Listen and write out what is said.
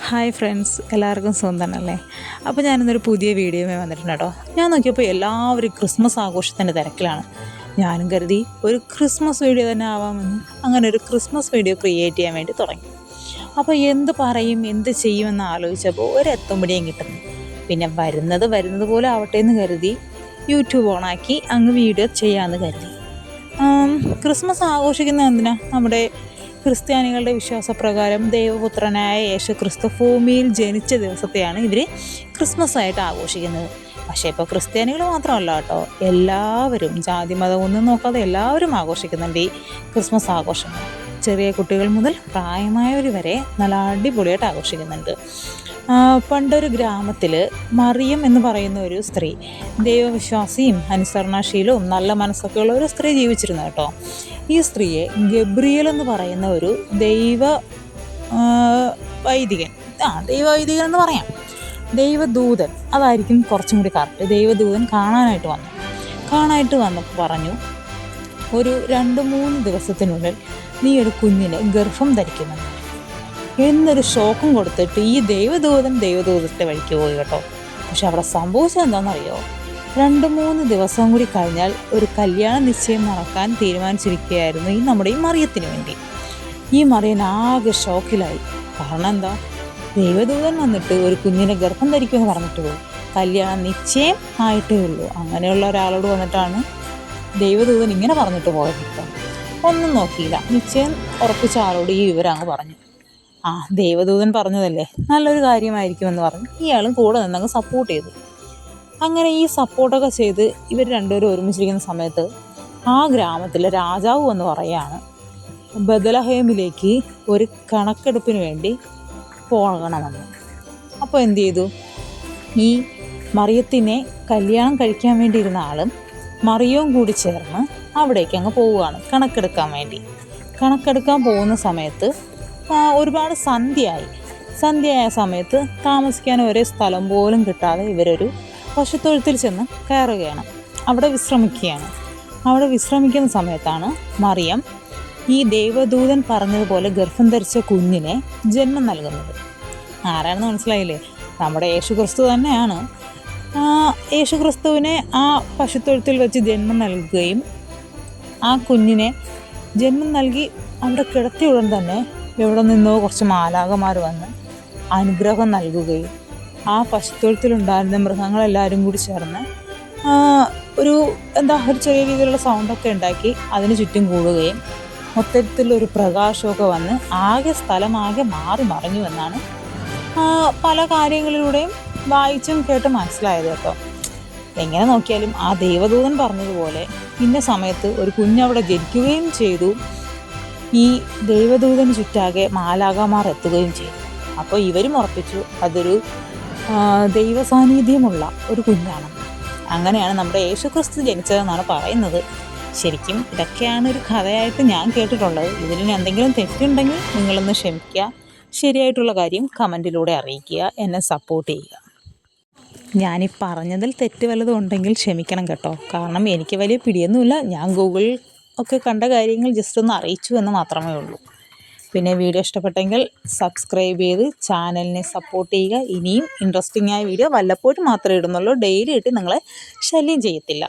Hi friends, എല്ലാവർക്കും സുഖം തന്നെയല്ലേ? അപ്പോൾ ഞാനിന്നൊരു പുതിയ വീഡിയോയുമായി വന്നിട്ടുണ്ട് കേട്ടോ. ഞാൻ നോക്കിയപ്പോൾ എല്ലാവരും ക്രിസ്മസ് ആഘോഷത്തിൻ്റെ തിരക്കിലാണ്. ഞാനും കരുതി ഒരു ക്രിസ്മസ് വീഡിയോ തന്നെ ആവാമെന്ന്. അങ്ങനെ ഒരു ക്രിസ്മസ് വീഡിയോ ക്രിയേറ്റ് ചെയ്യാൻ വേണ്ടി തുടങ്ങി. അപ്പോൾ എന്ത് പറയും, എന്ത് ചെയ്യുമെന്ന് ആലോചിച്ചപ്പോൾ ഒരെത്തുംപിടിയും കിട്ടുന്നു. പിന്നെ വരുന്നത് പോലെ ആവട്ടെ എന്ന് കരുതി യൂട്യൂബ് ഓണാക്കി അങ്ങ് വീഡിയോ ചെയ്യാമെന്ന് കരുതി. ക്രിസ്മസ് ആഘോഷിക്കുന്നത് എന്തിനാ? നമ്മുടെ ക്രിസ്ത്യാനികളുടെ വിശ്വാസപ്രകാരം ദൈവപുത്രനായ യേശു ക്രിസ്തു ഭൂമിയിൽ ജനിച്ച ദിവസത്തെയാണ് ഇവർ ക്രിസ്മസ് ആയിട്ട് ആഘോഷിക്കുന്നത്. പക്ഷേ ഇപ്പോൾ ക്രിസ്ത്യാനികൾ മാത്രമല്ല കേട്ടോ, എല്ലാവരും ജാതി മതം ഒന്നും നോക്കാതെ എല്ലാവരും ആഘോഷിക്കുന്നുണ്ട് ഈ ക്രിസ്മസ് ആഘോഷങ്ങൾ. ചെറിയ കുട്ടികൾ മുതൽ പ്രായമായവർ വരെ നല്ല അടിപൊളിയായിട്ട് ആഘോഷിക്കുന്നുണ്ട്. പണ്ടൊരു ഗ്രാമത്തിൽ മറിയം എന്ന് പറയുന്ന ഒരു സ്ത്രീ, ദൈവവിശ്വാസിയും അനുസരണാശീലവും നല്ല മനസ്സൊക്കെയുള്ള ഒരു സ്ത്രീ ജീവിച്ചിരുന്നു കേട്ടോ. ഈ സ്ത്രീയെ ഗബ്രിയേൽ എന്ന് പറയുന്ന ഒരു ദൈവവൈദികൻ എന്ന് പറയാം, ദൈവദൂതൻ, അതായിരിക്കും കുറച്ചും കൂടി കറക്റ്റ്. ദൈവദൂതൻ കാണാനായിട്ട് വന്നപ്പോൾ പറഞ്ഞു, ഒരു 2-3 ദിവസത്തിനുള്ളിൽ നീ ഒരു കുഞ്ഞിനെ ഗർഭം ധരിക്കുന്നുണ്ട് എന്നൊരു ഷോക്കും കൊടുത്തിട്ട് ഈ ദൈവദൂതത്തെ വഴിക്ക് പോയി കേട്ടോ. പക്ഷെ അവിടെ സംഭവിച്ചത് എന്താണെന്നറിയോ? 2-3 ദിവസം കൂടി കഴിഞ്ഞാൽ ഒരു കല്യാണ നിശ്ചയം നടക്കാൻ തീരുമാനിച്ചിരിക്കുകയായിരുന്നു നമ്മുടെ ഈ മറിയത്തിന് വേണ്ടി. ഈ മറിയൻ ആകെ ഷോക്കിലായി. കാരണം എന്താ? ദൈവദൂതൻ വന്നിട്ട് ഒരു കുഞ്ഞിനെ ഗർഭം ധരിക്കുമെന്ന് പറഞ്ഞിട്ട് പോയി, കല്യാണ നിശ്ചയം ആയിട്ടേ ഉള്ളൂ. അങ്ങനെയുള്ള ഒരാളോട് വന്നിട്ടാണ് ദൈവദൂതൻ ഇങ്ങനെ പറഞ്ഞിട്ട് പോയത്. ഒന്നും നോക്കിയില്ല, നിശ്ചയം ഉറപ്പിച്ച ആളോട് ഈ വിവരം അങ്ങ് പറഞ്ഞു. ദൈവദൂതൻ പറഞ്ഞതല്ലേ, നല്ലൊരു കാര്യമായിരിക്കുമെന്ന് പറഞ്ഞു ഇയാളും കൂടെ നിന്നങ്ങ് സപ്പോർട്ട് ചെയ്തു. അങ്ങനെ ഈ സപ്പോർട്ടൊക്കെ ചെയ്ത് ഇവർ രണ്ടുപേരും ഒരുമിച്ചിരിക്കുന്ന സമയത്ത് ആ ഗ്രാമത്തിലെ രാജാവ് എന്ന് പറയുകയാണ്, ബദലഹേമിലേക്ക് ഒരു കണക്കെടുപ്പിന് വേണ്ടി പോകണമെന്ന്. അപ്പോൾ എന്ത് ചെയ്തു? ഈ മറിയത്തിനെ കല്യാണം കഴിക്കാൻ വേണ്ടി ഇരുന്ന ആളും മറിയവും കൂടി ചേർന്ന് അവിടേക്ക് അങ്ങ് പോവുകയാണ് കണക്കെടുക്കാൻ വേണ്ടി. കണക്കെടുക്കാൻ പോകുന്ന സമയത്ത് ഒരുപാട് സന്ധ്യയായ സമയത്ത് താമസിക്കാൻ ഒരേ സ്ഥലം പോലും കിട്ടാതെ ഇവരൊരു പശുത്തൊഴുത്തിൽ ചെന്ന് കയറുകയാണ്. അവിടെ വിശ്രമിക്കുന്ന സമയത്താണ് മറിയം ഈ ദൈവദൂതൻ പറഞ്ഞതുപോലെ ഗർഭം ധരിച്ച കുഞ്ഞിനെ ജന്മം നൽകുന്നത്. ആരാണെന്ന് മനസ്സിലായില്ലേ? നമ്മുടെ യേശുക്രിസ്തു തന്നെയാണ്. യേശുക്രിസ്തുവിനെ ആ പശുത്തൊഴുത്തിൽ വെച്ച് ജന്മം നൽകുകയും ആ കുഞ്ഞിനെ ജന്മം നൽകി അവിടെ കിടത്തിയ ഉടൻ തന്നെ എവിടെ നിന്നോ കുറച്ച് മാലാഖമാർ വന്ന് അനുഗ്രഹം നൽകുകയും ആ പശുത്തൊഴുത്തിലുണ്ടായിരുന്ന മൃഗങ്ങളെല്ലാവരും കൂടി ചേർന്ന് ഒരു ചെറിയ രീതിയിലുള്ള സൗണ്ടൊക്കെ ഉണ്ടാക്കി അതിന് ചുറ്റും കൂടുകയും മൊത്തത്തിലൊരു പ്രകാശമൊക്കെ വന്ന് സ്ഥലമാകെ മാറി മറിഞ്ഞു എന്നാണ് പല കാര്യങ്ങളിലൂടെയും വായിച്ചും കേട്ട് മനസ്സിലായത് കേട്ടോ. എങ്ങനെ നോക്കിയാലും ആ ദൈവദൂതൻ പറഞ്ഞതുപോലെ ഇന്ന സമയത്ത് ഒരു കുഞ്ഞവിടെ ജനിക്കുകയും ചെയ്തു. ഈ ദൈവദൂതന് ചുറ്റാകെ മാലാഖമാർ എത്തുകയും ചെയ്തു. അപ്പോൾ ഇവരും ഉറപ്പിച്ചു അതൊരു ദൈവ സാന്നിധ്യമുള്ള ഒരു കുഞ്ഞാണ്. അങ്ങനെയാണ് നമ്മുടെ യേശുക്രിസ്തു ജനിച്ചതെന്നാണ് പറയുന്നത്. ശരിക്കും ഇതൊക്കെയാണ് ഒരു കഥയായിട്ട് ഞാൻ കേട്ടിട്ടുള്ളത്. ഇതിൽ എന്തെങ്കിലും തെറ്റുണ്ടെങ്കിൽ നിങ്ങളൊന്ന് ക്ഷമിക്കുക. ശരിയായിട്ടുള്ള കാര്യം കമൻറ്റിലൂടെ അറിയിക്കുക, എന്നെ സപ്പോർട്ട് ചെയ്യുക. ഞാനീ പറഞ്ഞതിൽ തെറ്റ് വല്ലതും ഉണ്ടെങ്കിൽ ക്ഷമിക്കണം കേട്ടോ. കാരണം എനിക്ക് വലിയ പിടിയൊന്നുമില്ല. ഞാൻ ഗൂഗിളിൽ ഒക്കെ കണ്ട കാര്യങ്ങൾ ജസ്റ്റ് ഒന്ന് അറിയിച്ചു എന്ന് മാത്രമേ ഉള്ളൂ. പിന്നെ വീഡിയോ ഇഷ്ടപ്പെട്ടെങ്കിൽ സബ്സ്ക്രൈബ് ചെയ്ത് ചാനലിനെ സപ്പോർട്ട് ചെയ്യുക. ഇനിയും ഇൻട്രസ്റ്റിംഗ് ആയ വീഡിയോ വല്ലപ്പോഴും മാത്രമേ ഇടുന്നുള്ളൂ. ഡെയിലി ആയിട്ട് നിങ്ങളെ ശല്യം ചെയ്യത്തില്ല.